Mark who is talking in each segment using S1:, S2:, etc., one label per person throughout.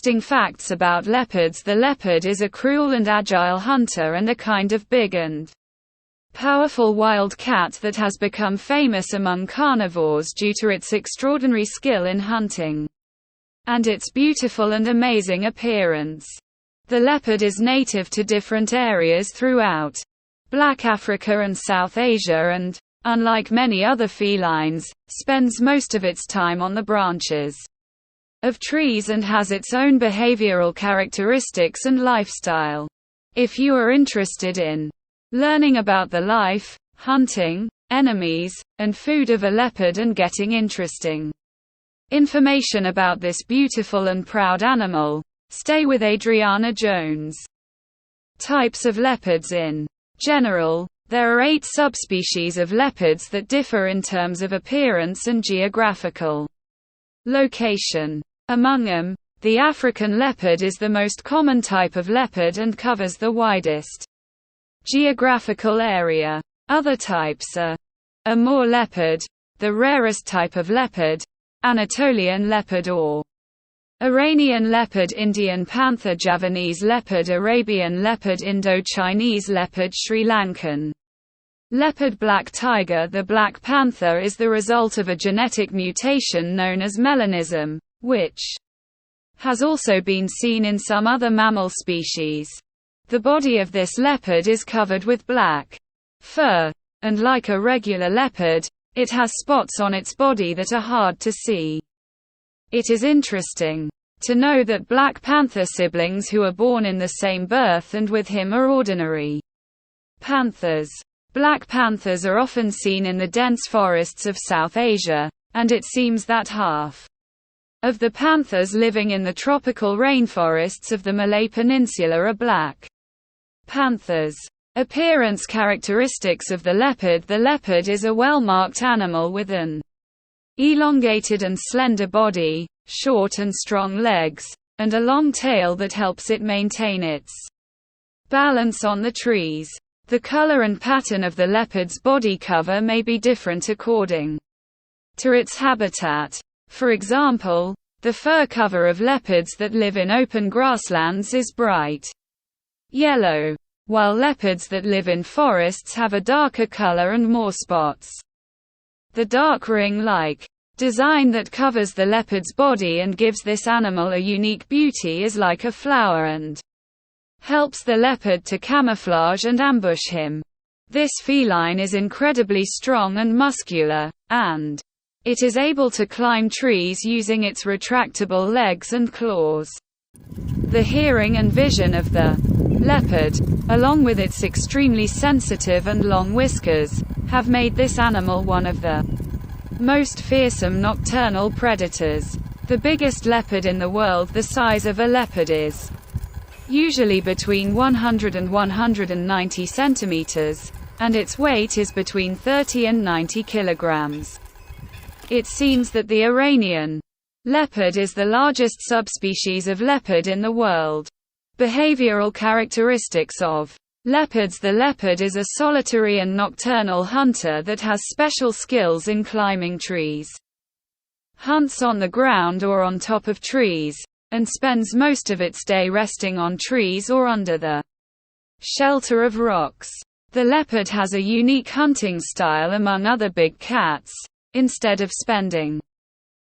S1: Interesting facts about leopards. The leopard is a cruel and agile hunter and a kind of big and powerful wild cat that has become famous among carnivores due to its extraordinary skill in hunting and its beautiful and amazing appearance. The leopard is native to different areas throughout Black Africa and South Asia and, unlike many other felines, spends most of its time on the branches of trees and has its own behavioral characteristics and lifestyle. If you are interested in learning about the life, hunting, enemies, and food of a leopard and getting interesting information about this beautiful and proud animal, stay with Adriana Jones. Types of leopards. In general, there are 8 subspecies of leopards that differ in terms of appearance and geographical location. Among them, the African leopard is the most common type of leopard and covers the widest geographical area. Other types are Amur leopard, the rarest type of leopard, Anatolian leopard or Iranian leopard, Indian panther, Javanese leopard, Arabian leopard, Indo-Chinese leopard, Sri Lankan leopard, black tiger. The black panther is the result of a genetic mutation known as melanism, which has also been seen in some other mammal species. The body of this leopard is covered with black fur, and like a regular leopard, it has spots on its body that are hard to see. It is interesting to know that black panther siblings who are born in the same birth and with him are ordinary panthers. Black panthers are often seen in the dense forests of South Asia, and it seems that half of the panthers living in the tropical rainforests of the Malay Peninsula are black panthers. Appearance characteristics of the leopard. The leopard is a well-marked animal with an elongated and slender body, short and strong legs, and a long tail that helps it maintain its balance on the trees. The color and pattern of the leopard's body cover may be different according to its habitat. For example, the fur cover of leopards that live in open grasslands is bright yellow, while leopards that live in forests have a darker color and more spots. The dark ring-like design that covers the leopard's body and gives this animal a unique beauty is like a flower and helps the leopard to camouflage and ambush him. This feline is incredibly strong and muscular, and it is able to climb trees using its retractable legs and claws. The hearing and vision of the leopard, along with its extremely sensitive and long whiskers, have made this animal one of the most fearsome nocturnal predators. The biggest leopard in the world. The size of a leopard is usually between 100 and 190 centimeters, and its weight is between 30 and 90 kilograms. It seems that the Iranian leopard is the largest subspecies of leopard in the world. Behavioral characteristics of leopards. The leopard is a solitary and nocturnal hunter that has special skills in climbing trees, hunts on the ground or on top of trees, and spends most of its day resting on trees or under the shelter of rocks. The leopard has a unique hunting style among other big cats. Instead of spending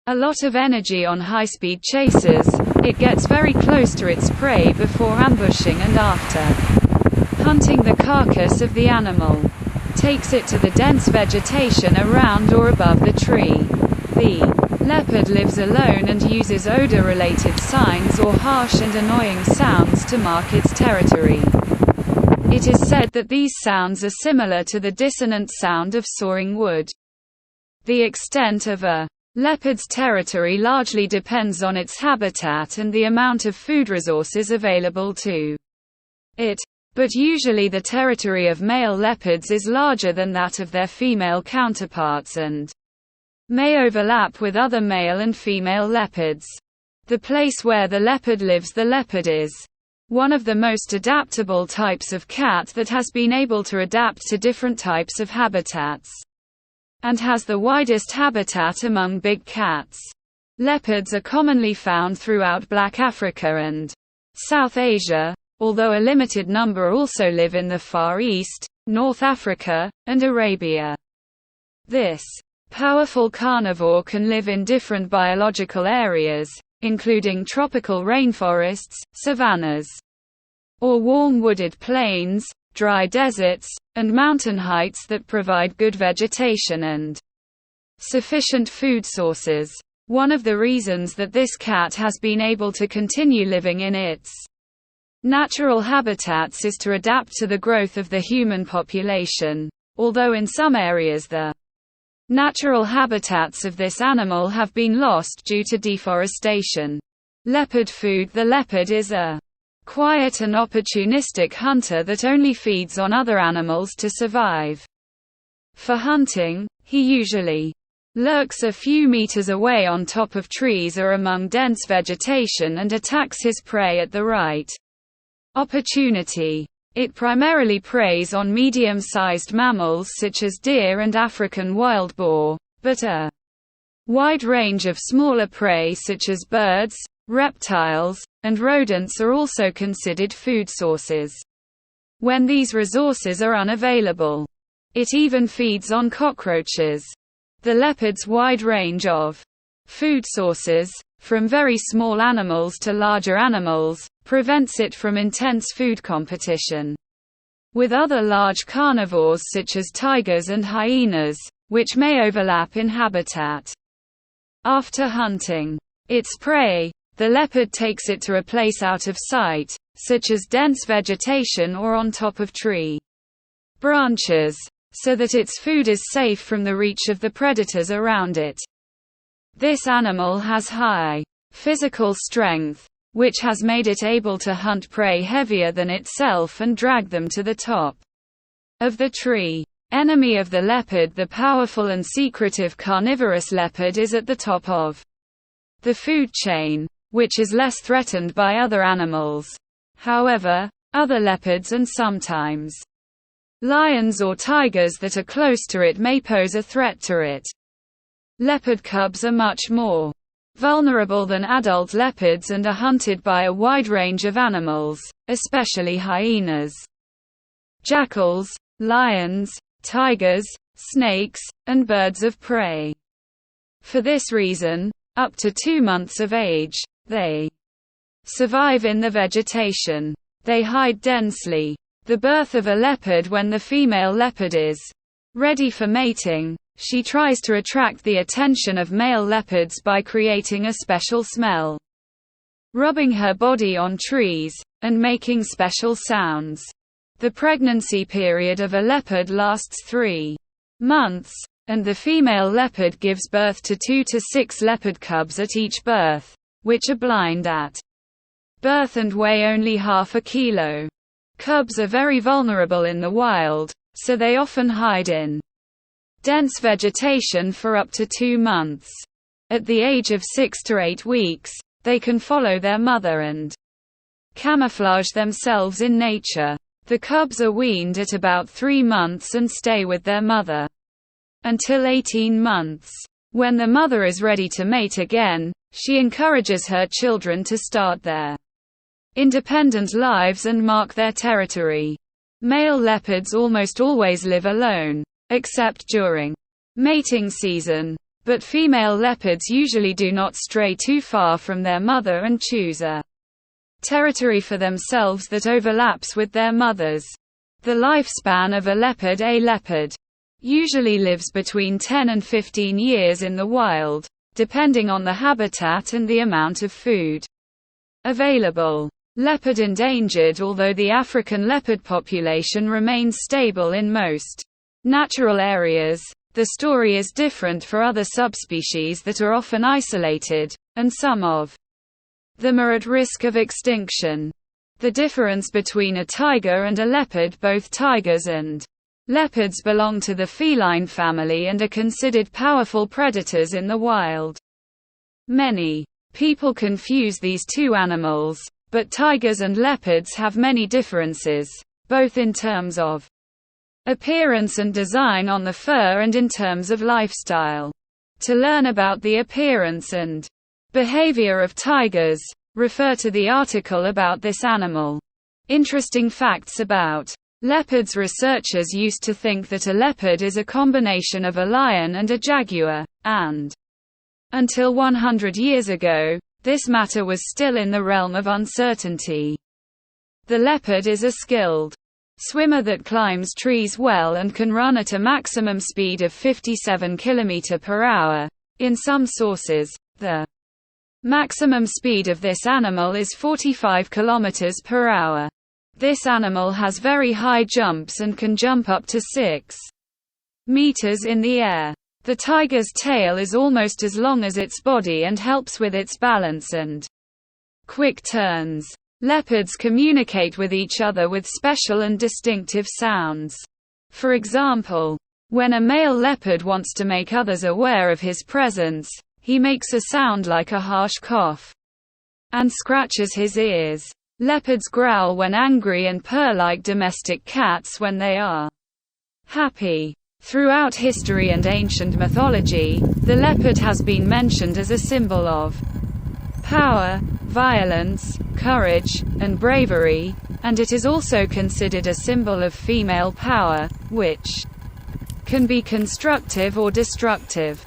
S1: a lot of energy on high-speed chases, it gets very close to its prey before ambushing and after hunting the carcass of the animal, takes it to the dense vegetation around or above the tree. The leopard lives alone and uses odor-related signs or harsh and annoying sounds to mark its territory. It is said that these sounds are similar to the dissonant sound of sawing wood. The extent of a leopard's territory largely depends on its habitat and the amount of food resources available to it, but usually the territory of male leopards is larger than that of their female counterparts and may overlap with other male and female leopards. The place where the leopard lives. The leopard is one of the most adaptable types of cat that has been able to adapt to different types of habitats, and has the widest habitat among big cats. Leopards are commonly found throughout Black Africa and South Asia, although a limited number also live in the Far East, North Africa, and Arabia. This powerful carnivore can live in different biological areas, including tropical rainforests, savannas, or warm wooded plains, dry deserts, and mountain heights that provide good vegetation and sufficient food sources. One of the reasons that this cat has been able to continue living in its natural habitats is to adapt to the growth of the human population, although in some areas the natural habitats of this animal have been lost due to deforestation. Leopard food. The leopard is a quiet and opportunistic hunter that only feeds on other animals to survive. For hunting, he usually lurks a few meters away on top of trees or among dense vegetation and attacks his prey at the right opportunity. It primarily preys on medium-sized mammals such as deer and African wild boar, but a wide range of smaller prey such as birds, reptiles, and rodents are also considered food sources when these resources are unavailable. It even feeds on cockroaches. The leopard's wide range of food sources, from very small animals to larger animals, prevents it from intense food competition with other large carnivores such as tigers and hyenas, which may overlap in habitat. After hunting its prey, the leopard takes it to a place out of sight, such as dense vegetation or on top of tree branches, so that its food is safe from the reach of the predators around it. This animal has high physical strength, which has made it able to hunt prey heavier than itself and drag them to the top of the tree. Enemy of the leopard. The powerful and secretive carnivorous leopard is at the top of the food chain, which is less threatened by other animals. However, other leopards and sometimes lions or tigers that are close to it may pose a threat to it. Leopard cubs are much more vulnerable than adult leopards and are hunted by a wide range of animals, especially hyenas, jackals, lions, tigers, snakes, and birds of prey. For this reason, up to 2 months of age, they survive in the vegetation. They hide densely. The birth of a leopard. When the female leopard is ready for mating, she tries to attract the attention of male leopards by creating a special smell, rubbing her body on trees, and making special sounds. The pregnancy period of a leopard lasts 3 months, and the female leopard gives birth to 2 to 6 leopard cubs at each birth, which are blind at birth and weigh only half a kilo. Cubs are very vulnerable in the wild, so they often hide in dense vegetation for up to 2 months. At the age of 6 to 8 weeks, they can follow their mother and camouflage themselves in nature. The cubs are weaned at about 3 months and stay with their mother until 18 months. When the mother is ready to mate again, she encourages her children to start their independent lives and mark their territory. Male leopards almost always live alone, except during mating season, but female leopards usually do not stray too far from their mother and choose a territory for themselves that overlaps with their mother's. The lifespan of a leopard usually lives between 10 and 15 years in the wild, depending on the habitat and the amount of food available. Leopard endangered. Although the African leopard population remains stable in most natural areas, the story is different for other subspecies that are often isolated, and some of them are at risk of extinction. The difference between a tiger and a leopard. Both tigers and leopards belong to the feline family and are considered powerful predators in the wild. Many people confuse these two animals, but tigers and leopards have many differences, both in terms of appearance and design on the fur and in terms of lifestyle. To learn about the appearance and Behavior of tigers. Refer to the article about this animal. Interesting facts about leopards. Researchers used to think that a leopard is a combination of a lion and a jaguar, and until 100 years ago, this matter was still in the realm of uncertainty. The leopard is a skilled swimmer that climbs trees well and can run at a maximum speed of 57 km per hour. In some sources, the maximum speed of this animal is 45 km per hour. This animal has very high jumps and can jump up to 6 meters in the air. The tiger's tail is almost as long as its body and helps with its balance and quick turns. Leopards communicate with each other with special and distinctive sounds. For example, when a male leopard wants to make others aware of his presence, he makes a sound like a harsh cough and scratches his ears. Leopards growl when angry and purr like domestic cats when they are happy. Throughout history and ancient mythology, the leopard has been mentioned as a symbol of power, violence, courage, and bravery, and it is also considered a symbol of female power, which can be constructive or destructive.